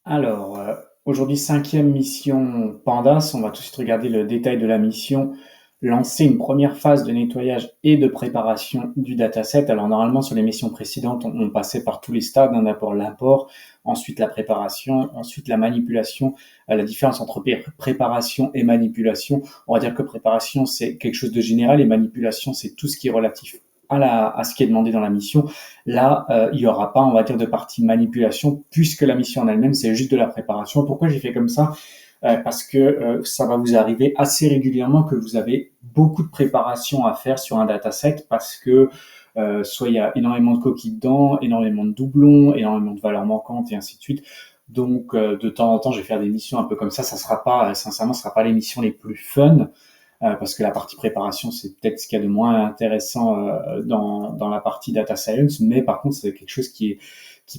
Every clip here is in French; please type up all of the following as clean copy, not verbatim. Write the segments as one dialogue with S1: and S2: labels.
S1: Alors, aujourd'hui, cinquième mission Pandas. On va tout de suite regarder le détail de la mission. Lancer une première phase de nettoyage et de préparation du dataset. Alors, normalement, sur les missions précédentes, on passait par tous les stades. D'abord l'import, ensuite la préparation, ensuite la manipulation. La différence entre préparation et manipulation, on va dire que préparation, c'est quelque chose de général et manipulation, c'est tout ce qui est relatif à ce qui est demandé dans la mission. Là, il n'y aura pas, on va dire, de partie manipulation, puisque la mission en elle-même, c'est juste de la préparation. Pourquoi j'ai fait comme ça? Parce que ça va vous arriver assez régulièrement que vous avez beaucoup de préparation à faire sur un dataset, parce que soit il y a énormément de coquilles dedans, énormément de doublons, énormément de valeurs manquantes, et ainsi de suite. Donc, de temps en temps, je vais faire des missions un peu comme ça. Ça sera pas, sincèrement, ça sera pas les missions les plus fun, parce que la partie préparation, c'est peut-être ce qu'il y a de moins intéressant dans la partie data science, mais par contre, c'est quelque chose qui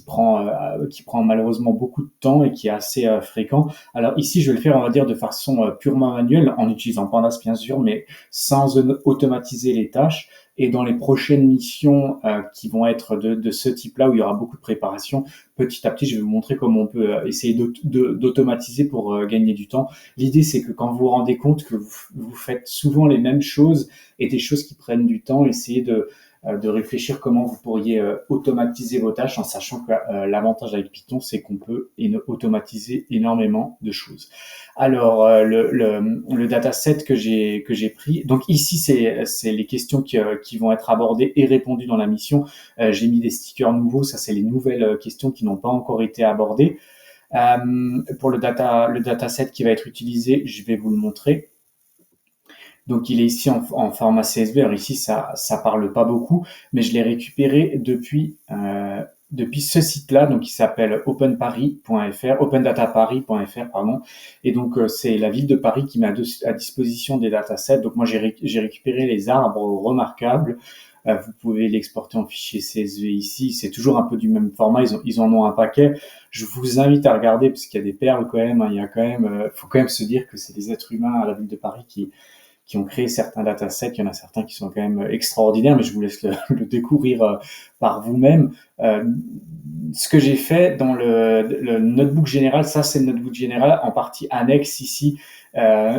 S1: prend malheureusement beaucoup de temps et qui est assez fréquent. Alors ici, je vais le faire, on va dire, de façon purement manuelle, en utilisant Pandas bien sûr, mais sans automatiser les tâches. Et dans les prochaines missions qui vont être de ce type-là, où il y aura beaucoup de préparation, petit à petit, je vais vous montrer comment on peut essayer d'automatiser pour gagner du temps. L'idée, c'est que quand vous vous rendez compte que vous faites souvent les mêmes choses et des choses qui prennent du temps, essayez de réfléchir comment vous pourriez automatiser vos tâches, en sachant que l'avantage avec Python, c'est qu'on peut automatiser énormément de choses. Alors, le dataset que j'ai pris, donc ici, c'est les questions qui vont être abordées et répondues dans la mission. J'ai mis des stickers nouveaux, ça c'est les nouvelles questions qui n'ont pas encore été abordées. Pour le dataset qui va être utilisé, je vais vous le montrer. Donc il est ici en format CSV. Alors ici ça parle pas beaucoup, mais je l'ai récupéré depuis ce site-là, donc qui s'appelle openparis.fr, opendataparis.fr pardon. Et donc c'est la ville de Paris qui met à disposition des datasets. Donc moi j'ai récupéré les arbres remarquables. Vous pouvez l'exporter en fichier CSV ici. C'est toujours un peu du même format. Ils en ont un paquet. Je vous invite à regarder parce qu'il y a des perles quand même, hein. Il y a quand même, faut quand même se dire que c'est des êtres humains à la ville de Paris qui ont créé certains datasets. Il y en a certains qui sont quand même extraordinaires, mais je vous laisse le découvrir par vous-même. Euh, Ce que j'ai fait dans le notebook général, ça c'est le notebook général en partie annexe ici.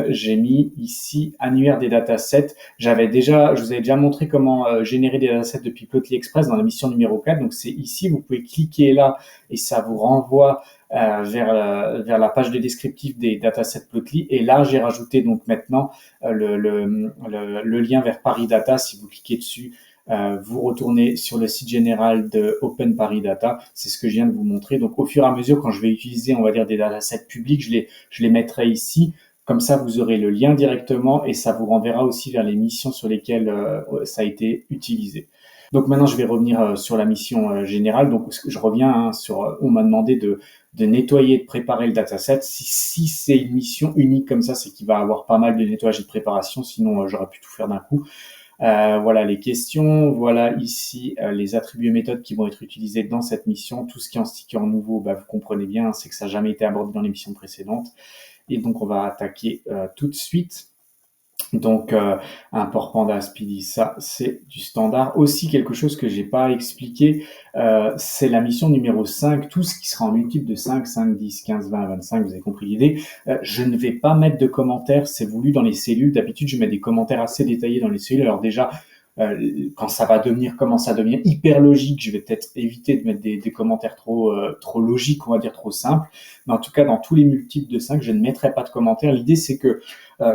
S1: J'ai mis ici annuaire des datasets. Je vous avais déjà montré comment générer des datasets depuis Plotly Express dans la mission numéro 4. Donc c'est ici, vous pouvez cliquer là et ça vous renvoie vers la page de descriptif des datasets Plotly. Et là, j'ai rajouté donc maintenant le lien vers Paris Data. Si vous cliquez dessus, vous retournez sur le site général de Open Paris Data. C'est ce que je viens de vous montrer. Donc, au fur et à mesure, quand je vais utiliser, on va dire, des datasets publics, je les mettrai ici. Comme ça, vous aurez le lien directement et ça vous renverra aussi vers les missions sur lesquelles ça a été utilisé. Donc maintenant, je vais revenir sur la mission générale. Donc, je reviens sur. On m'a demandé de nettoyer, de préparer le dataset. Si c'est une mission unique comme ça, c'est qu'il va avoir pas mal de nettoyage et de préparation. Sinon, j'aurais pu tout faire d'un coup. Voilà les questions, voilà ici les attributs et méthodes qui vont être utilisés dans cette mission. Tout ce qui est en sticker nouveau, bah, vous comprenez bien, c'est que ça n'a jamais été abordé dans les missions précédentes. Et donc on va attaquer tout de suite. Donc, un port Panda Speedy, ça, c'est du standard. Aussi, quelque chose que j'ai pas expliqué, c'est la mission numéro 5, tout ce qui sera en multiple de 5, 5, 10, 15, 20, 25, vous avez compris l'idée. Je ne vais pas mettre de commentaires, c'est voulu dans les cellules. D'habitude, je mets des commentaires assez détaillés dans les cellules. Alors déjà, quand ça va commence à devenir hyper logique, je vais peut-être éviter de mettre des commentaires trop logiques, on va dire trop simples. Mais en tout cas, dans tous les multiples de 5, je ne mettrai pas de commentaires. L'idée, c'est que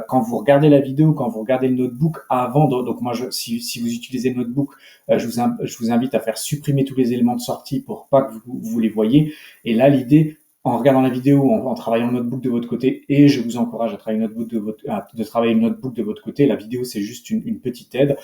S1: quand vous regardez la vidéo, quand vous regardez le notebook, donc moi, si vous utilisez le notebook, je vous invite à faire supprimer tous les éléments de sortie pour pas que vous les voyez. Et là, l'idée, en regardant la vidéo, en travaillant le notebook de votre côté, et je vous encourage à travailler de travailler le notebook de votre côté. La vidéo, c'est juste une petite aide.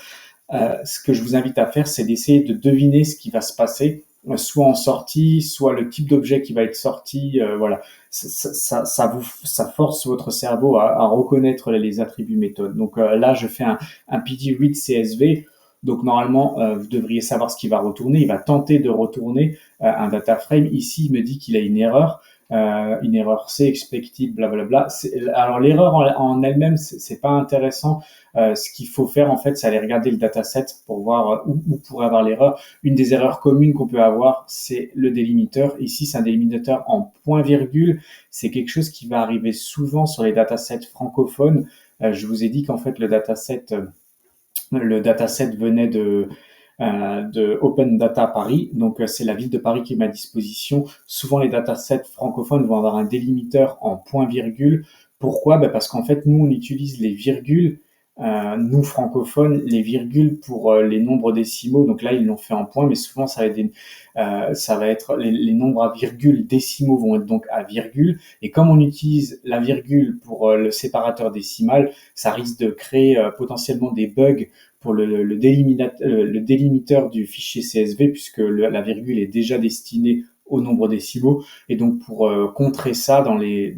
S1: Ce que je vous invite à faire, c'est d'essayer de deviner ce qui va se passer, soit en sortie, soit le type d'objet qui va être sorti. Voilà, ça force votre cerveau à reconnaître les attributs méthodes. Donc là, je fais un PD read CSV. Donc normalement, vous devriez savoir ce qu'il va retourner. Il va tenter de retourner un data frame. Ici, il me dit qu'il a une erreur. une erreur C, expected, blablabla. Alors l'erreur en elle-même, c'est pas intéressant. Ce qu'il faut faire en fait, c'est aller regarder le dataset pour voir où pourrait avoir l'erreur. Une des erreurs communes qu'on peut avoir, c'est le délimiteur. Ici, c'est un délimiteur en point-virgule. C'est quelque chose qui va arriver souvent sur les datasets francophones. Je vous ai dit qu'en fait le dataset venait de Open Data Paris. Donc, c'est la ville de Paris qui est à ma disposition. Souvent, les datasets francophones vont avoir un délimiteur en point-virgule. Pourquoi? Parce qu'en fait, nous, on utilise les virgules, nous, francophones, les virgules pour les nombres décimaux. Donc là, ils l'ont fait en points, mais souvent, ça va être les nombres à virgule décimaux vont être donc à virgule. Et comme on utilise la virgule pour le séparateur décimal, ça risque de créer potentiellement des bugs pour le délimiteur du fichier CSV, puisque la virgule est déjà destinée au nombre décimaux. Et donc, pour contrer ça dans les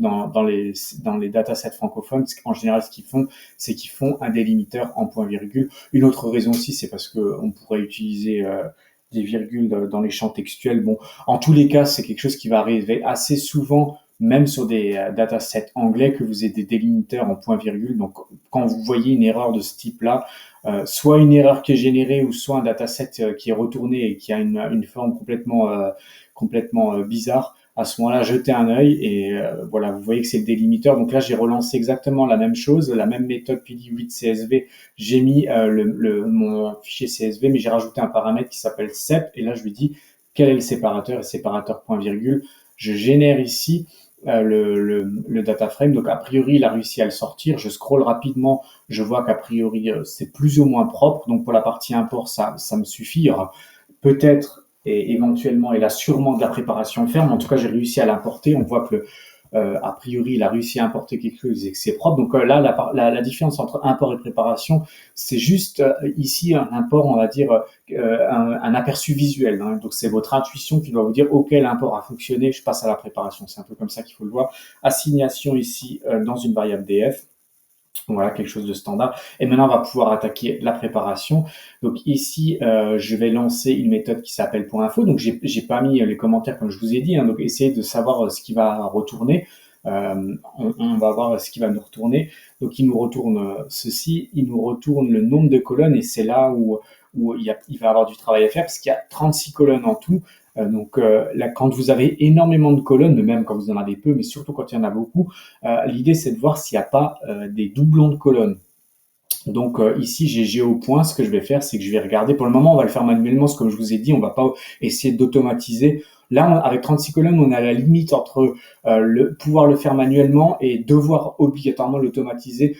S1: datasets francophones, en général, ce qu'ils font, c'est qu'ils font un délimiteur en point-virgule. Une autre raison aussi, c'est parce qu'on pourrait utiliser des virgules dans les champs textuels. Bon, en tous les cas, c'est quelque chose qui va arriver assez souvent, même sur des datasets anglais, que vous ayez des délimiteurs en point-virgule. Donc, quand vous voyez une erreur de ce type-là, soit une erreur qui est générée ou soit un dataset qui est retourné et qui a une forme complètement bizarre, à ce moment-là, jetez un œil et voilà, vous voyez que c'est le délimiteur. Donc là, j'ai relancé exactement la même chose, la même méthode PD8 CSV. J'ai mis mon fichier CSV, mais j'ai rajouté un paramètre qui s'appelle SEP. Et là, je lui dis quel est le séparateur, point-virgule. Je génère ici le data frame. Donc, a priori, il a réussi à le sortir. Je scrolle rapidement. Je vois qu'a priori, c'est plus ou moins propre. Donc, pour la partie import, ça me suffit. Il y aura peut-être et éventuellement, il a sûrement de la préparation ferme. En tout cas, j'ai réussi à l'importer. On voit que a priori, il a réussi à importer quelque chose et que c'est propre. Donc là, la différence entre import et préparation, c'est juste ici un import, on va dire, un aperçu visuel. Hein. Donc c'est votre intuition qui doit vous dire, OK, l'import a fonctionné, je passe à la préparation. C'est un peu comme ça qu'il faut le voir. Assignation ici dans une variable df. Voilà, quelque chose de standard. Et maintenant, on va pouvoir attaquer la préparation. Donc ici, je vais lancer une méthode qui s'appelle .info. Donc j'ai pas mis les commentaires comme je vous ai dit. Hein, donc essayez de savoir ce qui va retourner. On va voir ce qui va nous retourner. Donc il nous retourne ceci. Il nous retourne le nombre de colonnes et c'est là où il va avoir du travail à faire parce qu'il y a 36 colonnes en tout. Donc là, quand vous avez énormément de colonnes, même quand vous en avez peu, mais surtout quand il y en a beaucoup, l'idée c'est de voir s'il n'y a pas des doublons de colonnes. Donc ici j'ai GeoPoint, ce que je vais faire c'est que je vais regarder, pour le moment on va le faire manuellement, comme je vous ai dit, on va pas essayer d'automatiser. Là, avec 36 colonnes, on est à la limite entre pouvoir le faire manuellement et devoir obligatoirement l'automatiser.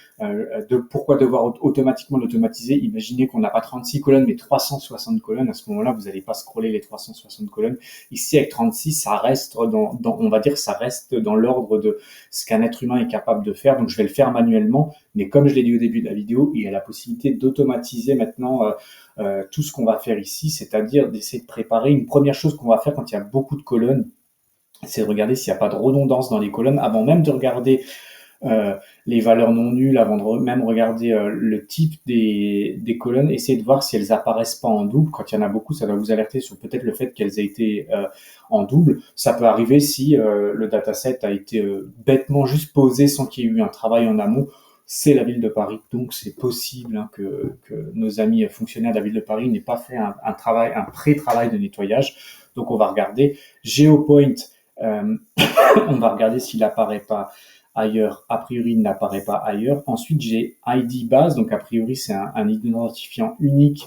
S1: Pourquoi devoir automatiquement l'automatiser? Imaginez qu'on n'a pas 36 colonnes, mais 360 colonnes. À ce moment-là, vous n'allez pas scroller les 360 colonnes. Ici, avec 36, ça reste on va dire, ça reste dans l'ordre de ce qu'un être humain est capable de faire. Donc, je vais le faire manuellement. Mais comme je l'ai dit au début de la vidéo, il y a la possibilité d'automatiser maintenant tout ce qu'on va faire ici, c'est-à-dire d'essayer de préparer. Une première chose qu'on va faire quand il y a beaucoup de colonnes, c'est de regarder s'il n'y a pas de redondance dans les colonnes, avant même de regarder les valeurs non nulles, avant de même regarder le type des colonnes, essayer de voir si elles apparaissent pas en double. Quand il y en a beaucoup, ça va vous alerter sur peut-être le fait qu'elles aient été en double. Ça peut arriver si le dataset a été bêtement juste posé sans qu'il y ait eu un travail en amont. C'est la ville de Paris, donc c'est possible hein, que nos amis fonctionnaires de la ville de Paris n'aient pas fait un pré-travail de nettoyage. Donc on va regarder GeoPoint, on va regarder s'il apparaît pas ailleurs. A priori, il n'apparaît pas ailleurs. Ensuite, j'ai ID base, donc a priori c'est un identifiant unique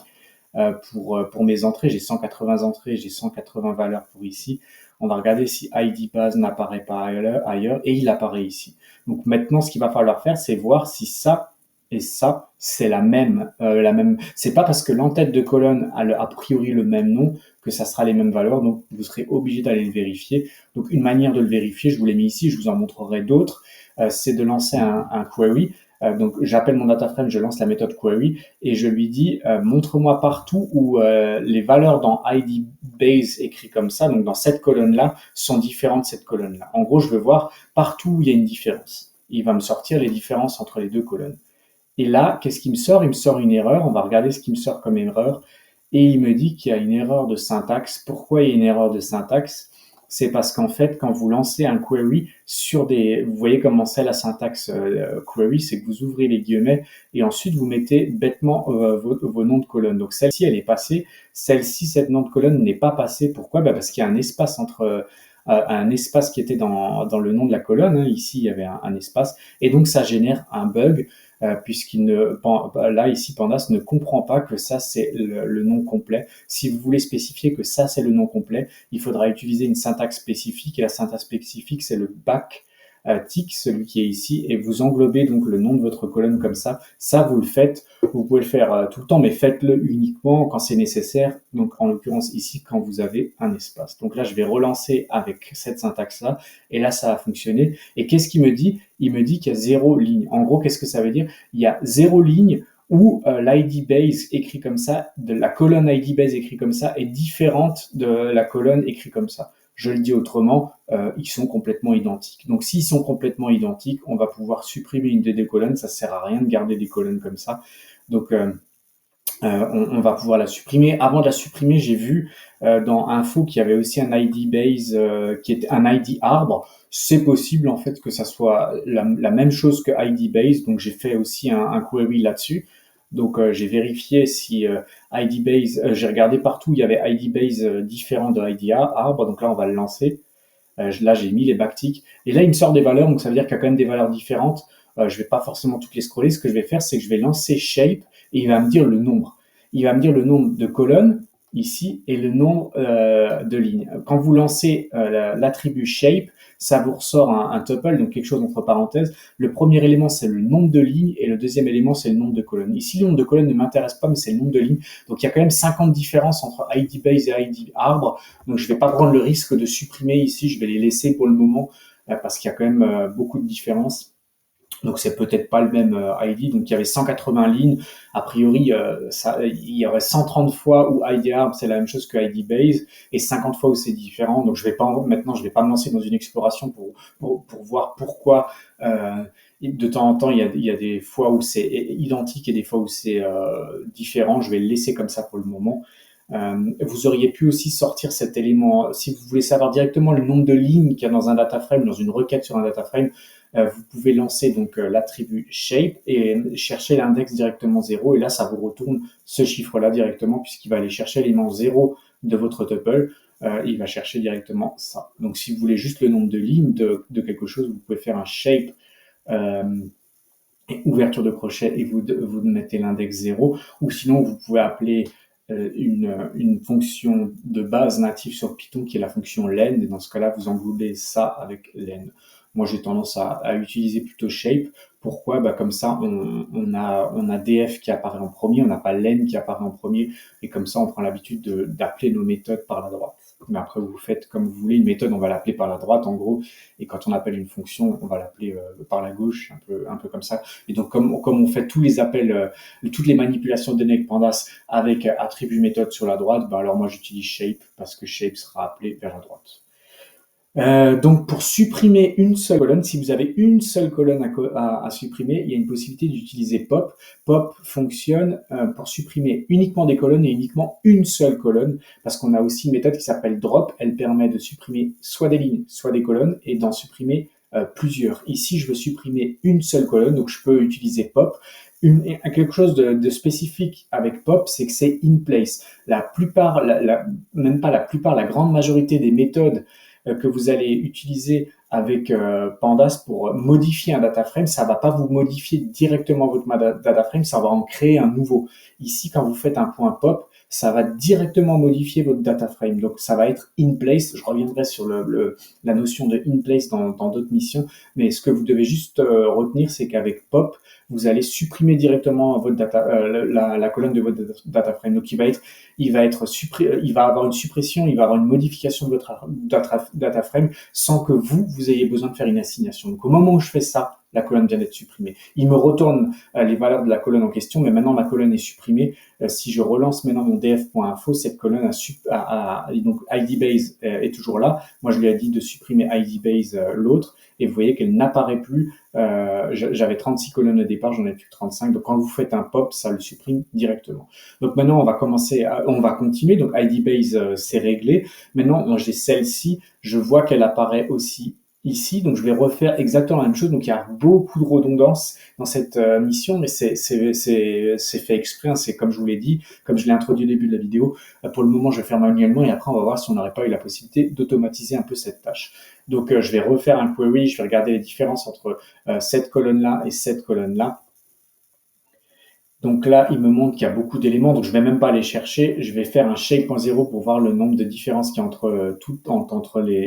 S1: pour mes entrées. J'ai 180 entrées, j'ai 180 valeurs pour ici. On va regarder si ID base n'apparaît pas ailleurs et il apparaît ici. Donc maintenant, ce qu'il va falloir faire, c'est voir si ça et ça, c'est la même. C'est pas parce que l'entête de colonne a a priori le même nom que ça sera les mêmes valeurs. Donc vous serez obligé d'aller le vérifier. Donc une manière de le vérifier, je vous l'ai mis ici, je vous en montrerai d'autres, c'est de lancer un query. Donc j'appelle mon data frame, je lance la méthode query et je lui dis montre-moi partout où les valeurs dans ID base écrit comme ça, donc dans cette colonne-là, sont différentes de cette colonne-là. En gros, je veux voir partout où il y a une différence. Il va me sortir les différences entre les deux colonnes. Et là, qu'est-ce qu'il me sort? Il me sort une erreur. On va regarder ce qu'il me sort comme erreur. Et il me dit qu'il y a une erreur de syntaxe. Pourquoi il y a une erreur de syntaxe? C'est parce qu'en fait, quand vous lancez un query sur vous voyez comment c'est la syntaxe query, c'est que vous ouvrez les guillemets et ensuite vous mettez bêtement vos noms de colonne. Donc celle-ci, elle est passée. Celle-ci, cette nom de colonne n'est pas passée. Pourquoi? Parce qu'il y a un espace entre un espace qui était dans le nom de la colonne. Hein. Ici, il y avait un espace. Et donc, ça génère un bug, là, ici, Pandas ne comprend pas que ça, c'est le nom complet. Si vous voulez spécifier que ça, c'est le nom complet, il faudra utiliser une syntaxe spécifique. Et la syntaxe spécifique, c'est le back tick, celui qui est ici, et vous englobez donc le nom de votre colonne comme ça. Ça, vous le faites. Vous pouvez le faire tout le temps, mais faites-le uniquement quand c'est nécessaire. Donc, en l'occurrence, ici, quand vous avez un espace. Donc là, je vais relancer avec cette syntaxe-là, et là, ça a fonctionné. Et qu'est-ce qu'il me dit? Il me dit qu'il y a 0 ligne. En gros, qu'est-ce que ça veut dire? Il y a 0 ligne où l'ID base écrit comme ça, de la colonne ID base écrit comme ça, est différente de la colonne écrit comme ça. Je le dis autrement, ils sont complètement identiques. Donc, s'ils sont complètement identiques, on va pouvoir supprimer une des deux colonnes. Ça sert à rien de garder des colonnes comme ça. Donc, on va pouvoir la supprimer. Avant de la supprimer, j'ai vu dans info qu'il y avait aussi un ID base qui était un ID arbre. C'est possible en fait que ça soit la même chose que ID base. Donc, j'ai fait aussi un query là-dessus. Donc, j'ai vérifié si ID base, j'ai regardé partout, il y avait ID base différent de ID arbre. Donc là, on va le lancer. Là, j'ai mis les backticks. Et là, il me sort des valeurs, donc ça veut dire qu'il y a quand même des valeurs différentes. Je vais pas forcément toutes les scroller. Ce que je vais faire, c'est que je vais lancer shape et il va me dire le nombre. Il va me dire le nombre de colonnes ici et le nombre de lignes. Quand vous lancez l'attribut shape, ça vous ressort un tuple, donc quelque chose entre parenthèses. Le premier élément, c'est le nombre de lignes et le deuxième élément, c'est le nombre de colonnes. Ici, le nombre de colonnes ne m'intéresse pas, mais c'est le nombre de lignes. Donc, il y a quand même 50 différences entre ID base et ID arbre. Donc, je ne vais pas prendre le risque de supprimer ici. Je vais les laisser pour le moment parce qu'il y a quand même beaucoup de différences. Donc c'est peut-être pas le même ID. Donc il y avait 180 lignes. A priori, il y aurait 130 fois où ID arb c'est la même chose que ID base et 50 fois où c'est différent. Donc je vais pas me lancer dans une exploration pour voir pourquoi. De temps en temps, il y a des fois où c'est identique et des fois où c'est différent. Je vais le laisser comme ça pour le moment. Vous auriez pu aussi sortir cet élément, si vous voulez savoir directement le nombre de lignes qu'il y a dans un data frame, dans une requête sur un data frame, vous pouvez lancer donc l'attribut shape et chercher l'index directement 0 et là ça vous retourne ce chiffre-là directement puisqu'il va aller chercher l'élément 0 de votre tuple, il va chercher directement ça. Donc si vous voulez juste le nombre de lignes de quelque chose, vous pouvez faire un shape ouverture de crochet et vous mettez l'index 0 ou sinon vous pouvez appeler une fonction de base native sur Python qui est la fonction len et dans ce cas-là vous englobez ça avec len. Moi, j'ai tendance à utiliser plutôt shape. Pourquoi? Comme ça, on a df qui apparaît en premier, on n'a pas len qui apparaît en premier, et comme ça, on prend l'habitude d'appeler nos méthodes par la droite. Mais après, vous faites comme vous voulez. Une méthode, on va l'appeler par la droite, en gros, et quand on appelle une fonction, on va l'appeler par la gauche, un peu comme ça. Et donc, comme on fait tous les appels, toutes les manipulations de données avec Pandas avec attribut méthode sur la droite, alors moi, j'utilise shape parce que shape sera appelé vers la droite. Donc pour supprimer une seule colonne, si vous avez une seule colonne à supprimer, il y a une possibilité d'utiliser pop. Pop fonctionne pour supprimer uniquement des colonnes et uniquement une seule colonne, parce qu'on a aussi une méthode qui s'appelle drop. Elle permet de supprimer soit des lignes, soit des colonnes, et d'en supprimer plusieurs. Ici, je veux supprimer une seule colonne, donc je peux utiliser pop. Quelque chose de spécifique avec pop, c'est que c'est in place. La plupart, même pas la plupart, la grande majorité des méthodes que vous allez utiliser avec Pandas pour modifier un data frame, ça va pas vous modifier directement votre data frame, ça va en créer un nouveau. Ici, quand vous faites un point pop, ça va directement modifier votre data frame. Donc, ça va être in place. Je reviendrai sur la notion de in place dans d'autres missions. Mais ce que vous devez juste retenir, c'est qu'avec pop, vous allez supprimer directement votre la colonne de votre data frame. Donc, il va avoir une suppression, il va avoir une modification de votre data frame sans que vous ayez besoin de faire une assignation. Donc, au moment où je fais ça, la colonne vient d'être supprimée. Il me retourne les valeurs de la colonne en question, mais maintenant ma colonne est supprimée. Si je relance maintenant mon df.info, cette colonne donc IDBase est toujours là. Moi, je lui ai dit de supprimer IDBase l'autre, et vous voyez qu'elle n'apparaît plus. J'avais 36 colonnes au départ, j'en ai plus que 35. Donc quand vous faites un pop, ça le supprime directement. Donc maintenant, on va continuer. Donc IDBase, c'est réglé. Maintenant, moi, j'ai celle-ci. Je vois qu'elle apparaît aussi ici. Donc je vais refaire exactement la même chose. Donc il y a beaucoup de redondance dans cette mission, mais c'est fait exprès. Hein. C'est comme je vous l'ai dit, comme je l'ai introduit au début de la vidéo. Pour le moment, je vais faire manuellement et après, on va voir si on n'aurait pas eu la possibilité d'automatiser un peu cette tâche. Donc je vais refaire un query. Je vais regarder les différences entre cette colonne-là et cette colonne-là. Donc là, il me montre qu'il y a beaucoup d'éléments, donc je vais même pas aller chercher. Je vais faire un shake.0 pour voir le nombre de différences qu'il y a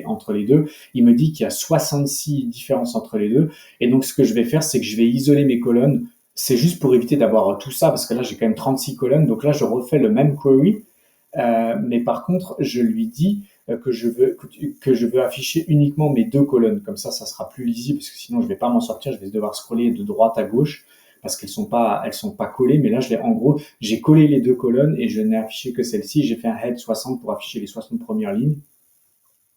S1: entre les deux. Il me dit qu'il y a 66 différences entre les deux. Et donc, ce que je vais faire, c'est que je vais isoler mes colonnes. C'est juste pour éviter d'avoir tout ça, parce que là, j'ai quand même 36 colonnes. Donc là, je refais le même query. Mais par contre, je lui dis que je veux afficher uniquement mes deux colonnes. Comme ça sera plus lisible, parce que sinon, je vais pas m'en sortir. Je vais devoir scroller de droite à gauche parce qu'elles sont pas collées. Mais là, en gros, j'ai collé les deux colonnes et je n'ai affiché que celle-ci. J'ai fait un head 60 pour afficher les 60 premières lignes.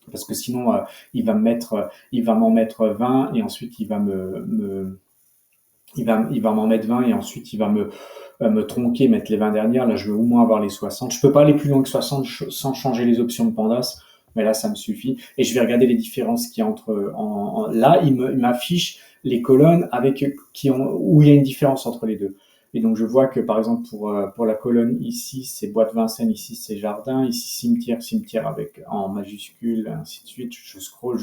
S1: Parce que sinon, il va m'en mettre 20 et ensuite il va m'en mettre 20 et ensuite il va me tronquer, mettre les 20 dernières. Là, je veux au moins avoir les 60. Je peux pas aller plus loin que 60 sans changer les options de Pandas, mais là, ça me suffit. Et je vais regarder les différences qu'il y a là, il m'affiche les colonnes où il y a une différence entre les deux. Et donc, je vois que, par exemple, pour la colonne ici, c'est boîte Vincennes, ici, c'est jardin, ici, cimetière en majuscule, ainsi de suite. Je scroll.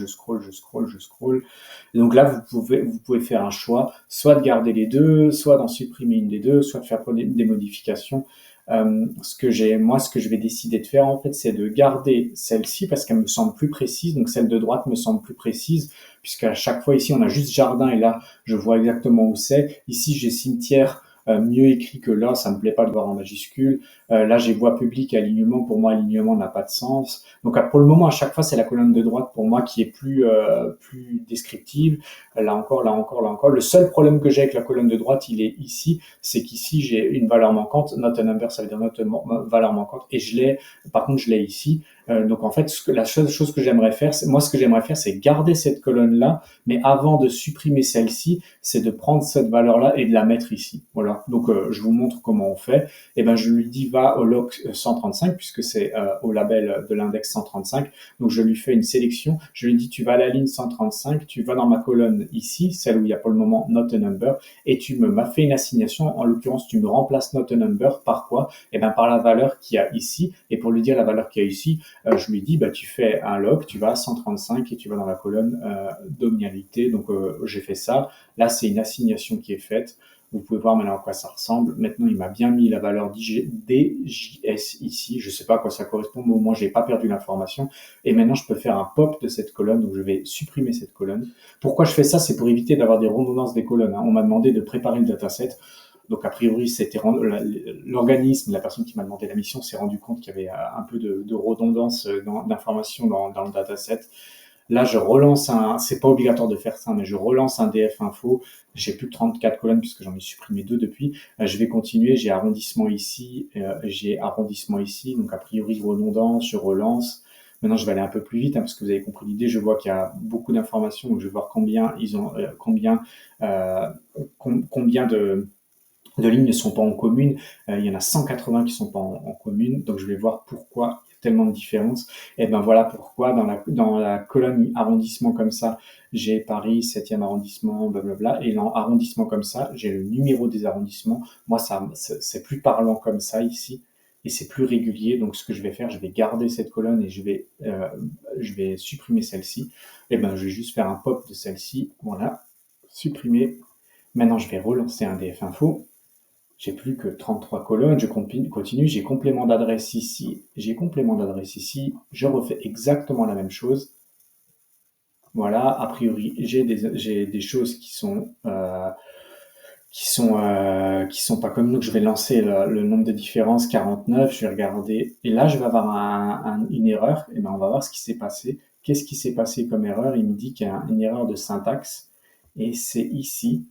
S1: Et donc là, vous pouvez faire un choix, soit de garder les deux, soit d'en supprimer une des deux, soit de faire des modifications. Ce que je vais décider de faire, en fait, c'est de garder celle-ci parce qu'elle me semble plus précise. Donc, celle de droite me semble plus précise puisqu'à chaque fois, ici, on a juste jardin et là, je vois exactement où c'est. Ici, j'ai cimetière. Mieux écrit que là, ça me plaît pas de voir en majuscule. Là, j'ai voie publique, alignement. Pour moi, alignement n'a pas de sens. Donc, pour le moment, à chaque fois, c'est la colonne de droite pour moi qui est plus descriptive. Là encore. Le seul problème que j'ai avec la colonne de droite, il est ici. C'est qu'ici, j'ai une valeur manquante. Not a number, ça veut dire valeur manquante. Et par contre, je l'ai ici. Donc en fait, la seule chose que j'aimerais faire, c'est garder cette colonne-là, mais avant de supprimer celle-ci, c'est de prendre cette valeur-là et de la mettre ici. Voilà. Donc je vous montre comment on fait. Et ben je lui dis va au log 135 puisque c'est au label de l'index 135. Donc je lui fais une sélection. Je lui dis tu vas à la ligne 135, tu vas dans ma colonne ici, celle où il y a pour le moment not a number, et tu m'as fait une assignation. En l'occurrence, tu me remplaces not a number par quoi? Et ben par la valeur qu'il y a ici. Et pour lui dire la valeur qu'il y a ici, je lui dis, tu fais un log, tu vas à 135 et tu vas dans la colonne dominalité. Donc, j'ai fait ça. Là, c'est une assignation qui est faite. Vous pouvez voir maintenant à quoi ça ressemble. Maintenant, il m'a bien mis la valeur DJS ici. Je ne sais pas à quoi ça correspond, mais au moins, je n'ai pas perdu l'information. Et maintenant, je peux faire un pop de cette colonne. Donc, je vais supprimer cette colonne. Pourquoi je fais ça? C'est pour éviter d'avoir des redondances des colonnes. Hein. On m'a demandé de préparer le dataset. Donc, a priori, l'organisme, la personne qui m'a demandé la mission s'est rendu compte qu'il y avait un peu de redondance d'informations dans le dataset. Là, je relance c'est pas obligatoire de faire ça, mais je relance un df info. J'ai plus que 34 colonnes puisque j'en ai supprimé 2 depuis. Je vais continuer. J'ai arrondissement ici, Donc, a priori, redondance, je relance. Maintenant, je vais aller un peu plus vite, parce que vous avez compris l'idée. Je vois qu'il y a beaucoup d'informations, donc je vais voir combien de lignes ne sont pas en commune. Il y en a 180 qui sont pas en commune. Donc, je vais voir pourquoi il y a tellement de différences. Et ben voilà pourquoi dans la colonne arrondissement comme ça, j'ai Paris, 7e arrondissement, blablabla. Et dans arrondissement comme ça, j'ai le numéro des arrondissements. Moi, c'est plus parlant comme ça ici. Et c'est plus régulier. Donc, ce que je vais faire, je vais garder cette colonne et je vais supprimer celle-ci. Et ben, je vais juste faire un pop de celle-ci. Voilà. Supprimer. Maintenant, je vais relancer un df info. J'ai plus que 33 colonnes, je continue, j'ai complément d'adresse ici, je refais exactement la même chose. Voilà, a priori, j'ai des choses qui sont pas comme nous, que je vais lancer le nombre de différences, 49, je vais regarder, et là je vais avoir une erreur, et ben on va voir ce qui s'est passé. Qu'est-ce qui s'est passé comme erreur? Il me dit qu'il y a une erreur de syntaxe, et c'est ici,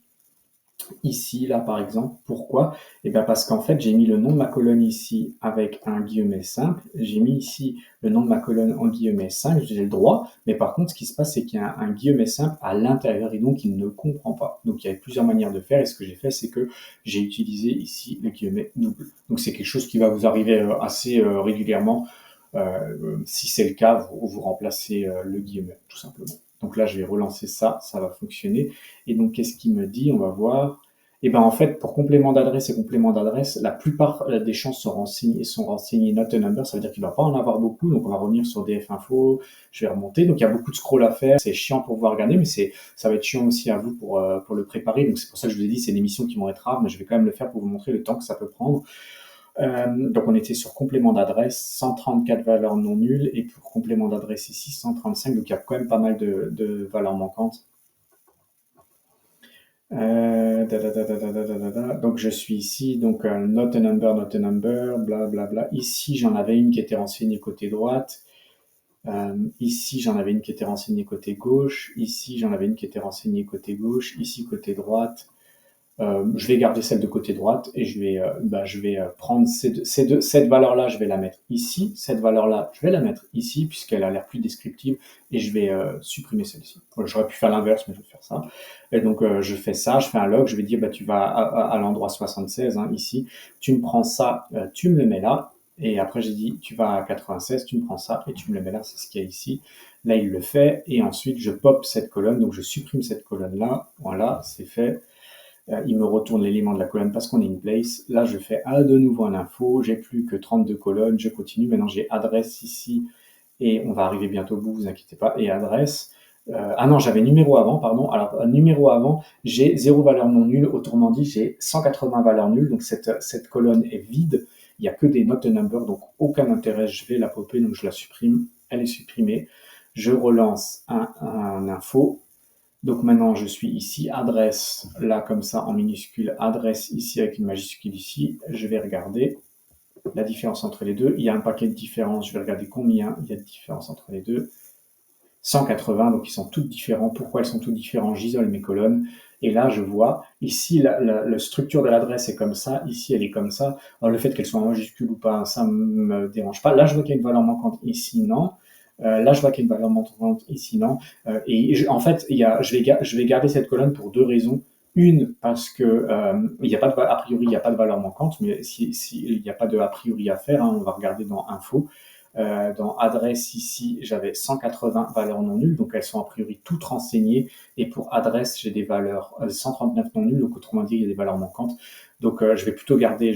S1: là, par exemple. Pourquoi? Eh bien, parce qu'en fait, j'ai mis le nom de ma colonne ici avec un guillemet simple. J'ai mis ici le nom de ma colonne en guillemet simple. J'ai le droit. Mais par contre, ce qui se passe, c'est qu'il y a un guillemet simple à l'intérieur et donc il ne comprend pas. Donc, il y avait plusieurs manières de faire. Et ce que j'ai fait, c'est que j'ai utilisé ici le guillemet double. Donc, c'est quelque chose qui va vous arriver assez régulièrement. Si c'est le cas, vous remplacez le guillemet, tout simplement. Donc là, je vais relancer ça, ça va fonctionner. Et donc, qu'est-ce qu'il me dit? On va voir. Et ben en fait, pour complément d'adresse et complément d'adresse, la plupart des champs sont renseignés not a number, ça veut dire qu'il ne va pas en avoir beaucoup. Donc on va revenir sur DF info, je vais remonter. Donc il y a beaucoup de scroll à faire, c'est chiant pour vous regarder, mais ça va être chiant aussi à vous pour le préparer. Donc c'est pour ça que je vous ai dit, c'est des missions qui vont être rares, mais je vais quand même le faire pour vous montrer le temps que ça peut prendre. Donc on était sur complément d'adresse, 134 valeurs non nulles, et pour complément d'adresse ici, 135, donc il y a quand même pas mal de valeurs manquantes. Donc je suis ici, donc not a number, bla bla bla. Ici j'en avais une qui était renseignée côté droite. Ici j'en avais une qui était renseignée côté gauche. Ici j'en avais une qui était renseignée côté gauche. Ici côté droite. Je vais garder celle de côté droite et je vais prendre cette valeur-là, je vais la mettre ici. Cette valeur-là, je vais la mettre ici puisqu'elle a l'air plus descriptive et je vais supprimer celle-ci. Voilà, j'aurais pu faire l'inverse, mais je vais faire ça. Et donc, je fais ça, je fais un log, je vais dire, tu vas à l'endroit 76, hein, ici. Tu me prends ça, tu me le mets là. Et après, j'ai dit, tu vas à 96, tu me prends ça et tu me le mets là, c'est ce qu'il y a ici. Là, il le fait. Et ensuite, je pop cette colonne, donc je supprime cette colonne-là. Voilà, c'est fait. Il me retourne l'élément de la colonne parce qu'on est in place. Là, je fais de nouveau un info. J'ai plus que 32 colonnes. Je continue. Maintenant, j'ai adresse ici et on va arriver bientôt au bout, vous inquiétez pas. Et adresse. Ah non, j'avais numéro avant, pardon. Alors, numéro avant, j'ai 0 valeur non nulle. Autrement dit, j'ai 180 valeurs nulles. Donc, cette colonne est vide. Il n'y a que des not a number, donc aucun intérêt. Je vais la popper, donc je la supprime. Elle est supprimée. Je relance un info. Donc maintenant, je suis ici, adresse, là comme ça en minuscule, adresse ici avec une majuscule ici. Je vais regarder la différence entre les deux. Il y a un paquet de différences, je vais regarder combien il y a de différence entre les deux. 180, donc ils sont toutes différents. Pourquoi elles sont toutes différentes? J'isole mes colonnes. Et là, je vois, ici, la structure de l'adresse est comme ça, ici, elle est comme ça. Alors, le fait qu'elle soit en majuscule ou pas, ça ne me dérange pas. Là, je vois qu'il y a une valeur manquante, ici, non. Là, je vois qu'il y a une valeur manquante, ici, non. En fait, je vais garder cette colonne pour deux raisons. Une, parce que il y a pas de, a priori, il n'y a pas de valeur manquante, mais il n'y a pas de a priori à faire, hein, on va regarder dans info. Dans adresse ici, j'avais 180 valeurs non nulles, donc elles sont a priori toutes renseignées. Et pour adresse, j'ai des valeurs 139 non nulles, donc autrement dit, il y a des valeurs manquantes. Donc je vais plutôt garder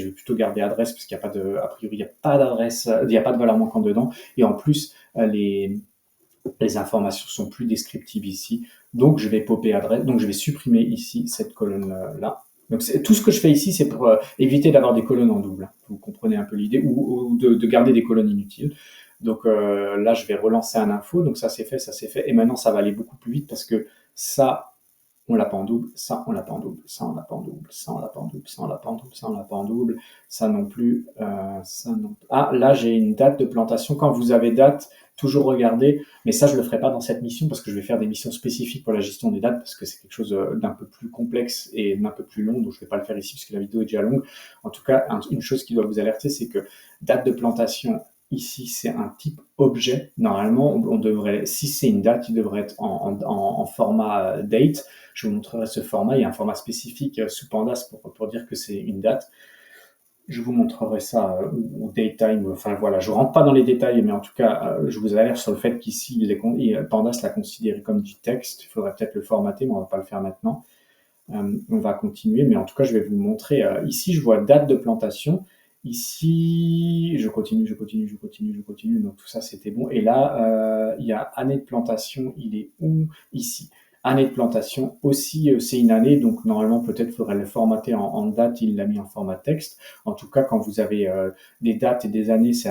S1: adresse parce qu'il n'y a pas de, a priori, il n'y a pas d'adresse, il n'y a pas de valeur manquante dedans. Et en plus, les informations sont plus descriptives ici. Donc je vais popper adresse, donc je vais supprimer ici cette colonne là. Donc tout ce que je fais ici, c'est pour éviter d'avoir des colonnes en double. Vous comprenez un peu l'idée, ou de garder des colonnes inutiles. Donc là, je vais relancer un info. Donc ça c'est fait, ça c'est fait. Et maintenant, ça va aller beaucoup plus vite parce que ça, on l'a pas en double, ça on l'a pas en double, ça on l'a pas en double, ça on l'a pas en double, ça on l'a pas en double, ça on l'a pas en double, ça non plus, ça non. Ah, là j'ai une date de plantation. Quand vous avez date, toujours regarder, mais ça je le ferai pas dans cette mission parce que je vais faire des missions spécifiques pour la gestion des dates parce que c'est quelque chose d'un peu plus complexe et d'un peu plus long, donc je vais pas le faire ici parce que la vidéo est déjà longue. En tout cas, une chose qui doit vous alerter, c'est que date de plantation, ici, c'est un type objet. Normalement, on devrait, si c'est une date, il devrait être en format date. Je vous montrerai ce format. Il y a un format spécifique sous Pandas pour dire que c'est une date. Je vous montrerai ça au daytime. Enfin voilà, je rentre pas dans les détails, mais en tout cas, je vous alerte sur le fait qu'ici, Pandas l'a considéré comme du texte. Il faudrait peut-être le formater, mais on va pas le faire maintenant. On va continuer, mais en tout cas, je vais vous montrer. Ici, je vois date de plantation. Ici, je continue. Donc tout ça, c'était bon. Et là, il y a année de plantation. Il est où? Ici. Année de plantation aussi, c'est une année, donc normalement peut-être faudrait le formater en date, il l'a mis en format texte. En tout cas, quand vous avez des dates et des années, c'est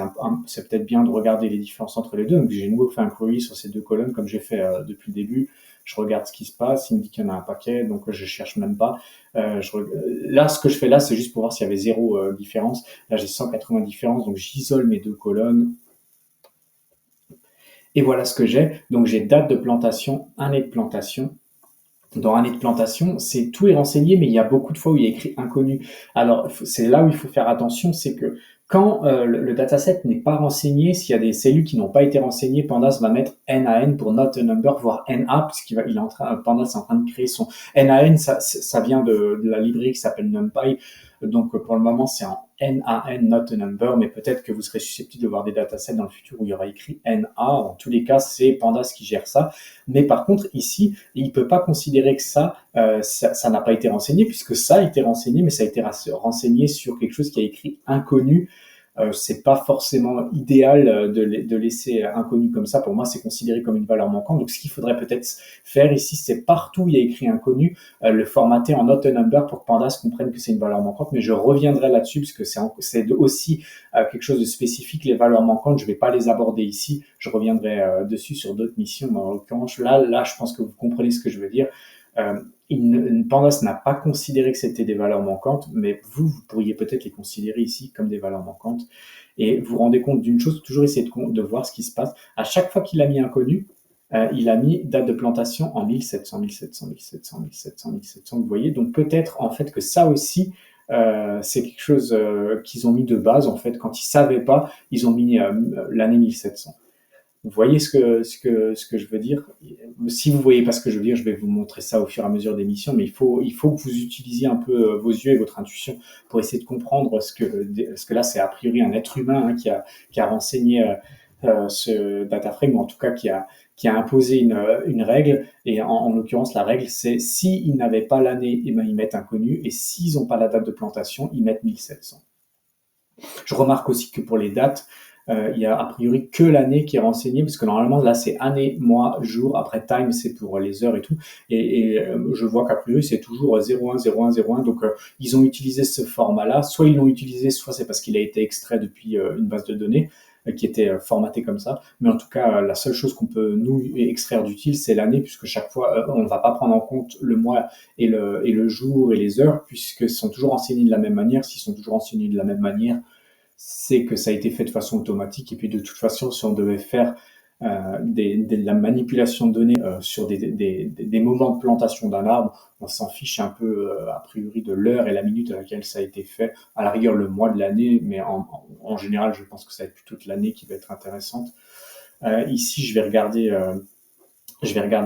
S1: peut-être bien de regarder les différences entre les deux. Donc j'ai nouveau fait un query sur ces deux colonnes comme j'ai fait depuis le début. Je regarde ce qui se passe, il me dit qu'il y en a un paquet, donc je cherche même pas. Là, ce que je fais là, c'est juste pour voir s'il y avait zéro différence. Là, j'ai 180 différences, donc j'isole mes deux colonnes. Et voilà ce que j'ai. Donc j'ai date de plantation, année de plantation. Dans année de plantation, tout est renseigné, mais il y a beaucoup de fois où il y a écrit inconnu. Alors, c'est là où il faut faire attention, c'est que quand le dataset n'est pas renseigné, s'il y a des cellules qui n'ont pas été renseignées, Pandas va mettre NaN pour not a number, voire NA, puisqu'il va, il est en train, Pandas est en train de créer son NaN, ça vient de la librairie qui s'appelle NumPy. Donc, pour le moment, c'est en NaN, not a number, mais peut-être que vous serez susceptible de voir des datasets dans le futur où il y aura écrit Na. En tous les cas, c'est Pandas qui gère ça. Mais par contre, ici, il ne peut pas considérer que ça n'a pas été renseigné, puisque ça a été renseigné, mais ça a été renseigné sur quelque chose qui a écrit inconnu. C'est pas forcément idéal de laisser inconnu comme ça. Pour moi, c'est considéré comme une valeur manquante. Donc, ce qu'il faudrait peut-être faire ici, c'est partout où il y a écrit inconnu, le formater en not a number pour que Pandas comprenne que c'est une valeur manquante. Mais je reviendrai là-dessus parce que c'est aussi quelque chose de spécifique. Les valeurs manquantes, je vais pas les aborder ici. Je reviendrai dessus sur d'autres missions. Mais en l'occurrence, là, je pense que vous comprenez ce que je veux dire. Euh, Pandas n'a pas considéré que c'était des valeurs manquantes, mais vous pourriez peut-être les considérer ici comme des valeurs manquantes. Et vous vous rendez compte d'une chose, toujours essayer de voir ce qui se passe. À chaque fois qu'il a mis inconnu, il a mis date de plantation en 1700, 1700, 1700, 1700, 1700. Vous voyez, donc peut-être en fait que ça aussi, c'est quelque chose qu'ils ont mis de base. En fait, quand ils savaient pas, ils ont mis l'année 1700. Vous voyez ce que je veux dire? Si vous voyez pas ce que je veux dire, je vais vous montrer ça au fur et à mesure des missions, mais il faut que vous utilisiez un peu vos yeux et votre intuition pour essayer de comprendre ce que là, c'est a priori un être humain, hein, qui a renseigné ce data frame, ou en tout cas qui a imposé une règle. Et en l'occurrence, la règle, c'est s'ils n'avaient pas l'année, eh ben, ils mettent inconnu, et s'ils n'ont pas la date de plantation, ils mettent 1700. Je remarque aussi que pour les dates, il y a a priori que l'année qui est renseignée, parce que normalement là c'est année, mois, jour, après time c'est pour les heures et tout, et je vois qu'a priori c'est toujours 01, 01, 01, donc ils ont utilisé ce format-là, soit ils l'ont utilisé, soit c'est parce qu'il a été extrait depuis une base de données qui était formatée comme ça, mais en tout cas la seule chose qu'on peut nous extraire d'utile c'est l'année, puisque chaque fois on ne va pas prendre en compte le mois et le jour et les heures, puisque sont toujours renseignés de la même manière. S'ils sont toujours renseignés de la même manière, c'est que ça a été fait de façon automatique. Et puis de toute façon, si on devait faire de la manipulation de données sur des moments de plantation d'un arbre, on s'en fiche un peu a priori de l'heure et la minute à laquelle ça a été fait, à la rigueur le mois de l'année, mais en général, je pense que ça va être plutôt l'année qui va être intéressante. Ici, je vais regarder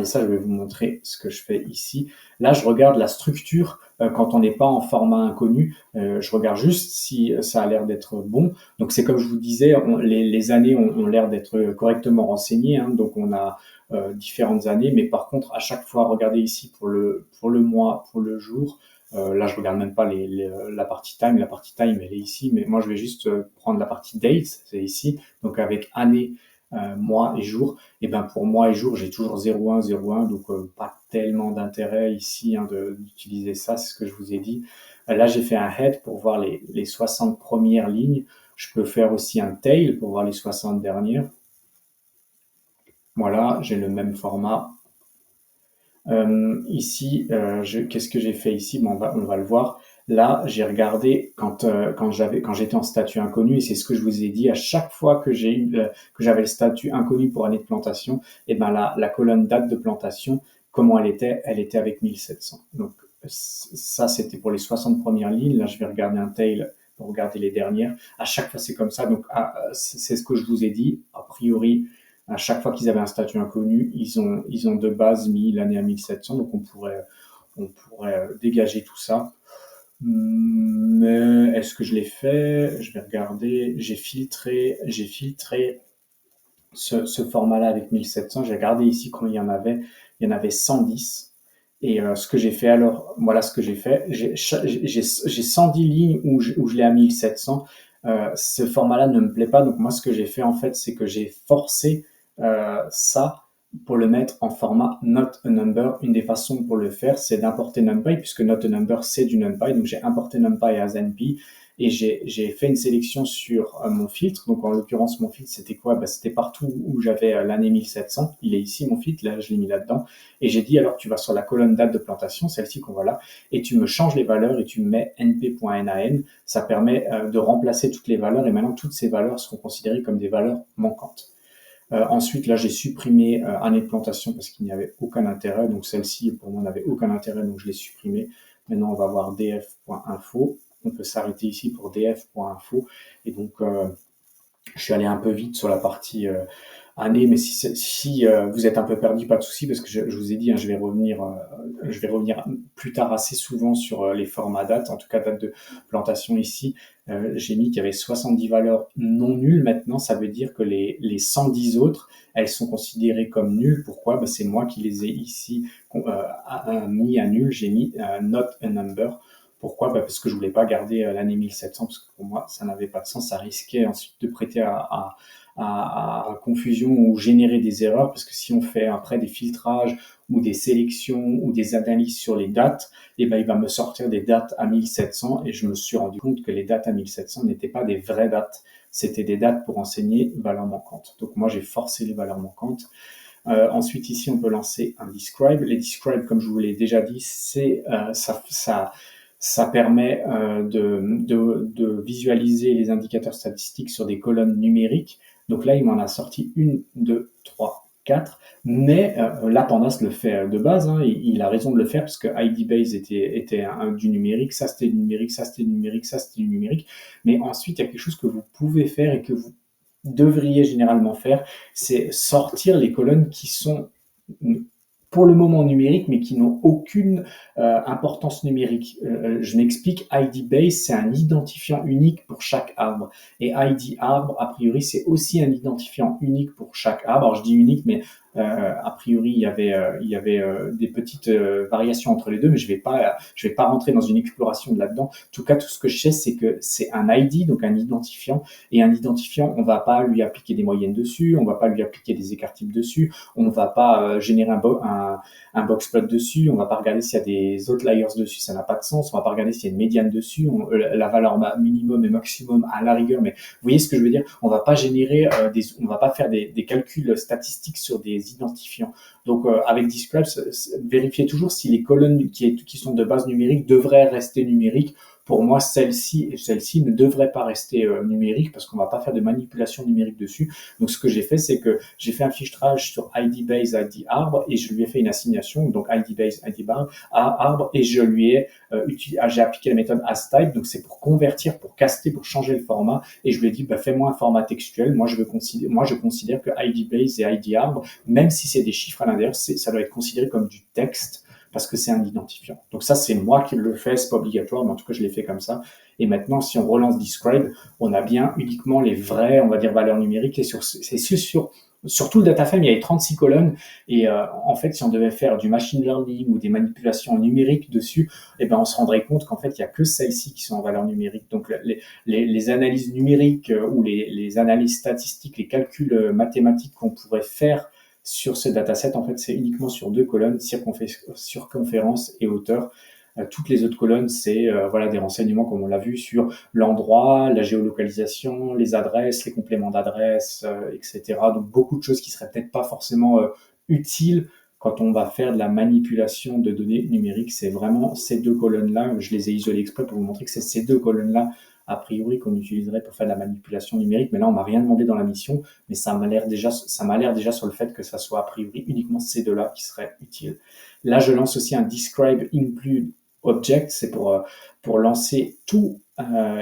S1: ça, je vais vous montrer ce que je fais ici. Là, je regarde la structure quand on n'est pas en format inconnu. Je regarde juste si ça a l'air d'être bon. Donc, c'est comme je vous disais, les années ont l'air d'être correctement renseignées, hein. Donc, on a différentes années. Mais par contre, à chaque fois, regardez ici pour le mois, pour le jour. Là, je regarde même pas la partie time. La partie time, elle est ici. Mais moi, je vais juste prendre la partie date, c'est ici. Donc, avec année, mois et jour. Et ben pour mois et jour, j'ai toujours 0,1, 0,1, donc pas tellement d'intérêt ici, hein, d'utiliser ça, c'est ce que je vous ai dit. Là, j'ai fait un head pour voir les 60 premières lignes. Je peux faire aussi un tail pour voir les 60 dernières. Voilà, j'ai le même format. Ici, qu'est-ce que j'ai fait ici? Bon, on va le voir. Là, j'ai regardé quand j'étais en statut inconnu, et c'est ce que je vous ai dit, à chaque fois que j'avais le statut inconnu pour année de plantation, et ben la colonne date de plantation, comment elle était avec 1700. Donc ça, c'était pour les 60 premières lignes. Là, je vais regarder un tail pour regarder les dernières. À chaque fois, c'est comme ça. Donc c'est ce que je vous ai dit. A priori, à chaque fois qu'ils avaient un statut inconnu, ils ont de base mis l'année à 1700, donc on pourrait dégager tout ça. Mais est-ce que je l'ai fait? Je vais regarder. J'ai filtré ce format-là avec 1700. J'ai regardé ici combien il y en avait. Il y en avait 110. Et ce que j'ai fait alors, voilà ce que j'ai fait. J'ai 110 lignes où je l'ai à 1700. Ce format-là ne me plaît pas. Donc moi, ce que j'ai fait en fait, c'est que j'ai forcé ça pour le mettre en format not a number. Une des façons pour le faire, c'est d'importer NumPy, puisque not a number, c'est du NumPy. Donc j'ai importé NumPy as NP et j'ai fait une sélection sur mon filtre. Donc en l'occurrence, mon filtre, c'était quoi? C'était partout où j'avais l'année 1700. Il est ici, mon filtre. Là, je l'ai mis là-dedans. Et j'ai dit, alors tu vas sur la colonne date de plantation, celle-ci qu'on voit là, et tu me changes les valeurs et tu mets np.nan. Ça permet de remplacer toutes les valeurs, et maintenant toutes ces valeurs seront considérées comme des valeurs manquantes. Ensuite, là, j'ai supprimé année de plantation parce qu'il n'y avait aucun intérêt. Donc celle-ci, pour moi, n'avait aucun intérêt, donc je l'ai supprimée. Maintenant, on va voir df.info. On peut s'arrêter ici pour df.info. Et donc, je suis allé un peu vite sur la partie année, mais si vous êtes un peu perdu, pas de souci, parce que je vous ai dit, hein, je vais revenir plus tard assez souvent sur les formats date, en tout cas date de plantation ici. J'ai mis qu'il y avait 70 valeurs non nulles. Maintenant, ça veut dire que les 110 autres, elles sont considérées comme nulles. Pourquoi? Ben, c'est moi qui les ai ici mis à nul. J'ai mis not a number. Pourquoi? Ben, parce que je voulais pas garder l'année 1700, parce que pour moi, ça n'avait pas de sens. Ça risquait ensuite de prêter à confusion ou générer des erreurs, parce que si on fait après des filtrages ou des sélections ou des analyses sur les dates, et ben il va me sortir des dates à 1700, et je me suis rendu compte que les dates à 1700 n'étaient pas des vraies dates, c'était des dates pour enseigner valeurs manquantes. Donc moi j'ai forcé les valeurs manquantes. Ensuite ici on peut lancer un describe. Les describe, comme je vous l'ai déjà dit, c'est ça permet de visualiser les indicateurs statistiques sur des colonnes numériques. Donc là, il m'en a sorti 1, 2, 3, 4. Mais là, Pandas le fait de base. Hein, il a raison de le faire parce que IDBase était du numérique, ça c'était du numérique, ça c'était du numérique, ça c'était du numérique. Mais ensuite, il y a quelque chose que vous pouvez faire et que vous devriez généralement faire, c'est sortir les colonnes qui sont pour le moment numériques, mais qui n'ont aucune importance numérique. Je m'explique, ID base, c'est un identifiant unique pour chaque arbre. Et ID arbre, a priori, c'est aussi un identifiant unique pour chaque arbre. Alors je dis unique, mais a priori, il y avait des petites variations entre les deux, mais je vais pas rentrer dans une exploration de là-dedans. En tout cas, tout ce que je sais, c'est que c'est un ID, donc un identifiant, et un identifiant, on va pas lui appliquer des moyennes dessus, on va pas lui appliquer des écarts types dessus, on va pas générer un boxplot dessus, on va pas regarder s'il y a des outliers dessus, ça n'a pas de sens, on va pas regarder s'il y a une médiane dessus, la valeur minimum et maximum à la rigueur, mais vous voyez ce que je veux dire, on va pas générer on va pas faire des calculs statistiques sur des identifiants. Donc avec Describe, vérifiez toujours si les colonnes qui sont de base numérique devraient rester numériques. Pour moi, celle-ci ne devrait pas rester numérique parce qu'on va pas faire de manipulation numérique dessus. Donc, ce que j'ai fait, c'est que j'ai fait un filtrage sur ID base, ID arbre et je lui ai fait une assignation. Donc, ID base, ID arbre et je lui ai j'ai appliqué la méthode asType. Donc, c'est pour convertir, pour caster, pour changer le format. Et je lui ai dit, bah, fais-moi un format textuel. Moi, je considère que ID base et ID arbre, même si c'est des chiffres à l'intérieur, ça doit être considéré comme du texte parce que c'est un identifiant. Donc ça, c'est moi qui le fais, c'est pas obligatoire, mais en tout cas, je l'ai fait comme ça. Et maintenant, si on relance Describe, on a bien uniquement les vraies, on va dire, valeurs numériques. Et sur tout le dataframe, il y avait 36 colonnes. Et en fait, si on devait faire du machine learning ou des manipulations numériques dessus, eh ben, on se rendrait compte qu'en fait, il y a que celles-ci qui sont en valeur numérique. Donc, les analyses numériques ou les analyses statistiques, les calculs mathématiques qu'on pourrait faire sur ce dataset, en fait, c'est uniquement sur deux colonnes, circonférence et hauteur. Toutes les autres colonnes, c'est voilà, des renseignements, comme on l'a vu, sur l'endroit, la géolocalisation, les adresses, les compléments d'adresses, etc. Donc, beaucoup de choses qui seraient peut-être pas forcément utiles quand on va faire de la manipulation de données numériques. C'est vraiment ces deux colonnes-là. Je les ai isolées exprès pour vous montrer que c'est ces deux colonnes-là a priori qu'on utiliserait pour faire de la manipulation numérique, mais là on m'a rien demandé dans la mission, mais ça m'a l'air déjà sur le fait que ça soit a priori uniquement ces deux-là qui seraient utiles. Là je lance aussi un describe include object, c'est pour lancer tous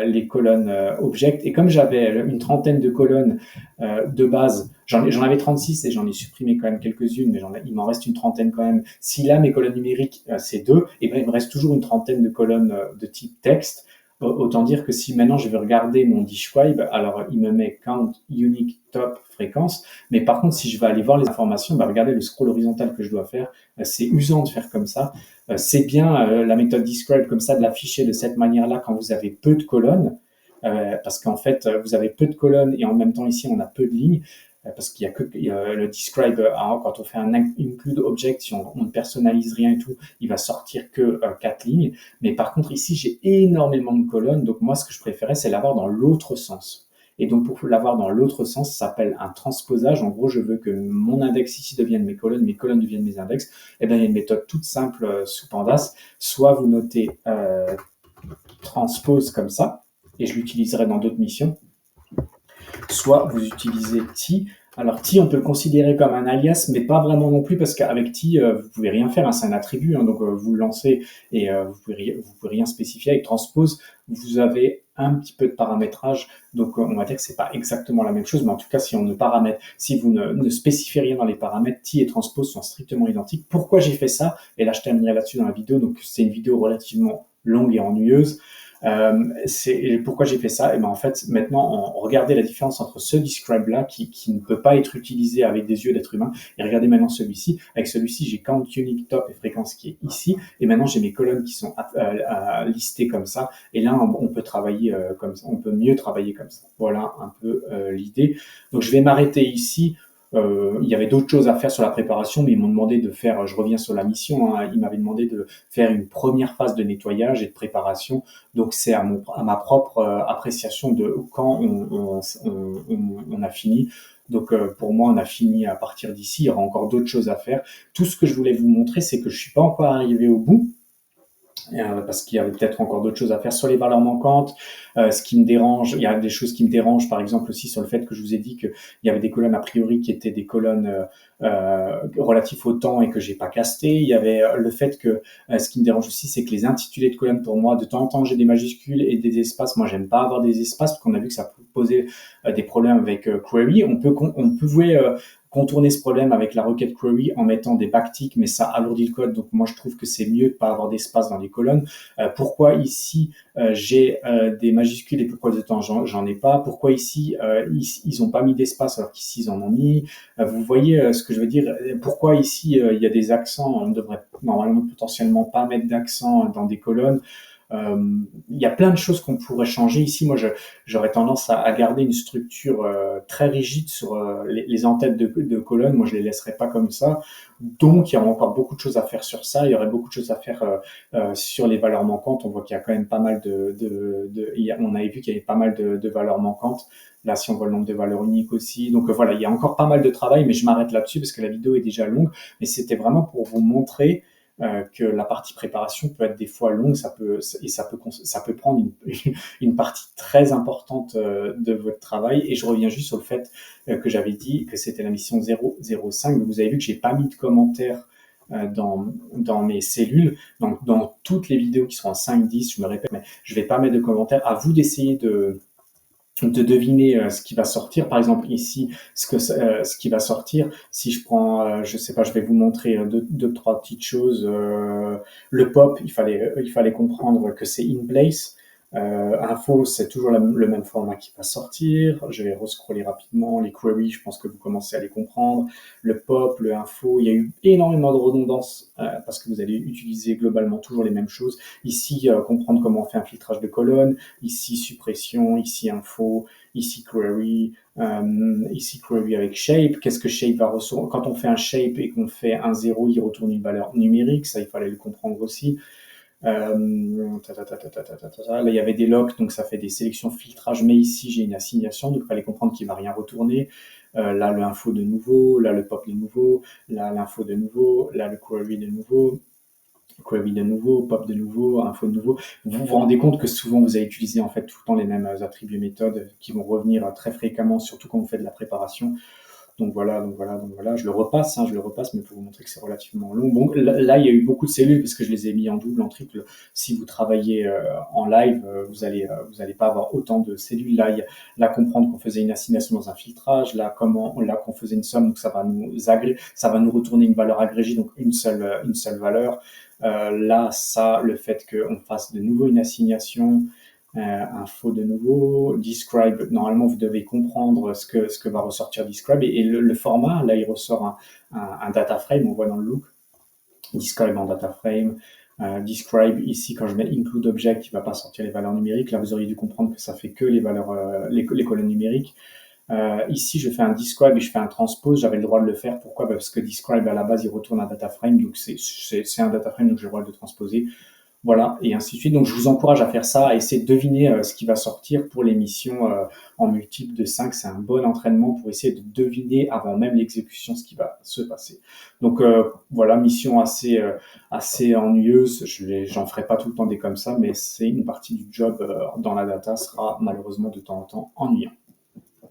S1: les colonnes object, et comme j'avais une trentaine de colonnes de base, j'en avais 36 et j'en ai supprimé quand même quelques-unes, mais il m'en reste une trentaine quand même. Si là mes colonnes numériques c'est 2, et ben il me reste toujours une trentaine de colonnes de type texte. Autant dire que si maintenant je vais regarder mon describe, alors il me met count, unique, top, fréquence, mais par contre si je vais aller voir les informations, bah, regardez le scroll horizontal que je dois faire, c'est usant de faire comme ça. C'est bien la méthode describe comme ça de l'afficher de cette manière-là quand vous avez peu de colonnes, parce qu'en fait vous avez peu de colonnes et en même temps ici on a peu de lignes. Parce qu'il y a que le describe, quand on fait un include object, si on ne personnalise rien et tout, il va sortir que 4 lignes. Mais par contre, ici, j'ai énormément de colonnes. Donc moi, ce que je préférais, c'est l'avoir dans l'autre sens. Et donc, pour l'avoir dans l'autre sens, ça s'appelle un transposage. En gros, je veux que mon index ici devienne mes colonnes deviennent mes index. Et bien, il y a une méthode toute simple sous Pandas. Soit vous notez transpose comme ça, et je l'utiliserai dans d'autres missions. Soit vous utilisez T. Alors T, on peut le considérer comme un alias, mais pas vraiment non plus, parce qu'avec T, vous pouvez rien faire, hein, c'est un attribut, hein, donc vous le lancez et vous pouvez rien spécifier. Avec transpose, vous avez un petit peu de paramétrage, donc on va dire que c'est pas exactement la même chose, mais en tout cas, si on ne paramètre, si vous ne spécifiez rien dans les paramètres, T et transpose sont strictement identiques. Pourquoi j'ai fait ça? Et là, je terminerai là-dessus dans la vidéo, donc c'est une vidéo relativement longue et ennuyeuse. C'est pourquoi j'ai fait ça. Et ben en fait, maintenant, regardez la différence entre ce describe là qui ne peut pas être utilisé avec des yeux d'être humain, et regardez maintenant celui-ci. Avec celui-ci, j'ai count, unique, top et fréquence qui est ici, et maintenant j'ai mes colonnes qui sont listées comme ça. Et là, on peut travailler comme ça, on peut mieux travailler comme ça. Voilà un peu l'idée. Donc je vais m'arrêter ici. Il y avait d'autres choses à faire sur la préparation, mais ils m'ont demandé de faire, je reviens sur la mission, hein, ils m'avaient demandé de faire une première phase de nettoyage et de préparation. Donc c'est à ma propre appréciation de quand on a fini. Donc pour moi, on a fini à partir d'ici. Il y aura encore d'autres choses à faire. Tout ce que je voulais vous montrer, c'est que je suis pas encore arrivé au bout. Parce qu'il y avait peut-être encore d'autres choses à faire sur les valeurs manquantes. Ce qui me dérange, il y a des choses qui me dérangent, par exemple aussi sur le fait que je vous ai dit qu'il y avait des colonnes a priori qui étaient des colonnes relatives au temps et que j'ai pas casté. Il y avait le fait que ce qui me dérange aussi, c'est que les intitulés de colonnes, pour moi, de temps en temps, j'ai des majuscules et des espaces. Moi, j'aime pas avoir des espaces parce qu'on a vu que ça peut poser des problèmes avec query. On pouvait contourner ce problème avec la requête query en mettant des backticks, mais ça alourdit le code. Donc moi, je trouve que c'est mieux de pas avoir d'espace dans les colonnes. Pourquoi ici j'ai des majuscules et pourquoi de temps j'en ai pas? Pourquoi ici ils ont pas mis d'espace alors qu'ici ils en ont mis? Vous voyez ce que je veux dire? Pourquoi ici il y a des accents? On devrait normalement potentiellement pas mettre d'accent dans des colonnes. Il y a plein de choses qu'on pourrait changer ici. Moi, j'aurais tendance à garder une structure très rigide sur les en-têtes de colonnes. Moi, je les laisserais pas comme ça. Donc, il y aura encore beaucoup de choses à faire sur ça. Il y aurait beaucoup de choses à faire sur les valeurs manquantes. On voit qu'il y a quand même pas mal on avait vu qu'il y avait pas mal de valeurs manquantes. Là, si on voit le nombre de valeurs uniques aussi. Donc voilà, il y a encore pas mal de travail, mais je m'arrête là-dessus parce que la vidéo est déjà longue. Mais c'était vraiment pour vous montrer que la partie préparation peut être des fois longue, ça peut prendre une partie très importante de votre travail. Et je reviens juste sur le fait que j'avais dit que c'était la mission 005. Vous avez vu que j'ai pas mis de commentaires dans mes cellules, donc dans toutes les vidéos qui seront en 5-10, je me répète, mais je vais pas mettre de commentaires. À vous d'essayer de deviner ce qui va sortir. Par exemple, ici, ce qui va sortir, si je prends, je sais pas, je vais vous montrer deux, trois petites choses. Le pop, il fallait comprendre que c'est in place. Info, c'est toujours le même format qui va sortir. Je vais rescroller rapidement. Les queries, je pense que vous commencez à les comprendre. Le pop, le info, il y a eu énormément de redondance parce que vous allez utiliser globalement toujours les mêmes choses. Ici, comprendre comment on fait un filtrage de colonnes. Ici, suppression. Ici, info. Ici, query avec shape. Qu'est-ce que shape va recevoir? Quand on fait un shape et qu'on fait un 0, il retourne une valeur numérique. Ça, il fallait le comprendre aussi. Là, il y avait des locks, donc ça fait des sélections filtrage, mais ici j'ai une assignation, donc il fallait comprendre qu'il ne va rien retourner. Là, le info de nouveau, là, le pop de nouveau, là, l'info de nouveau, là, le query de nouveau. Query de nouveau, pop de nouveau, info de nouveau. Vous vous rendez compte que souvent vous allez utiliser en fait tout le temps les mêmes attributs méthodes qui vont revenir très fréquemment, surtout quand vous faites de la préparation. Donc voilà, donc voilà, donc voilà. Je le repasse, hein, je le repasse, mais pour vous montrer que c'est relativement long. Bon, là, il y a eu beaucoup de cellules parce que je les ai mis en double, en triple. Si vous travaillez en live, vous allez pas avoir autant de cellules. Là, comprendre qu'on faisait une assignation dans un filtrage. Là, qu'on faisait une somme, donc ça va nous retourner une valeur agrégée, donc une seule valeur. Là, ça, le fait qu'on fasse de nouveau une assignation. Info de nouveau, describe, normalement vous devez comprendre ce que va ressortir describe et le format, là il ressort un data frame, on voit dans le look, describe en data frame, describe ici quand je mets include object, il va pas sortir les valeurs numériques, là vous auriez dû comprendre que ça fait que les valeurs, les colonnes numériques. Ici, je fais un describe et je fais un transpose. J'avais le droit de le faire. Pourquoi? Parce que describe à la base, il retourne un data frame, donc c'est un data frame, donc j'ai le droit de le transposer. Voilà, et ainsi de suite. Donc, je vous encourage à faire ça, à essayer de deviner ce qui va sortir pour les missions en multiple de 5. C'est un bon entraînement pour essayer de deviner avant même l'exécution ce qui va se passer. Donc, voilà, mission assez ennuyeuse. J'en ferai pas tout le temps des comme ça, mais c'est une partie du job dans la data sera malheureusement de temps en temps ennuyant.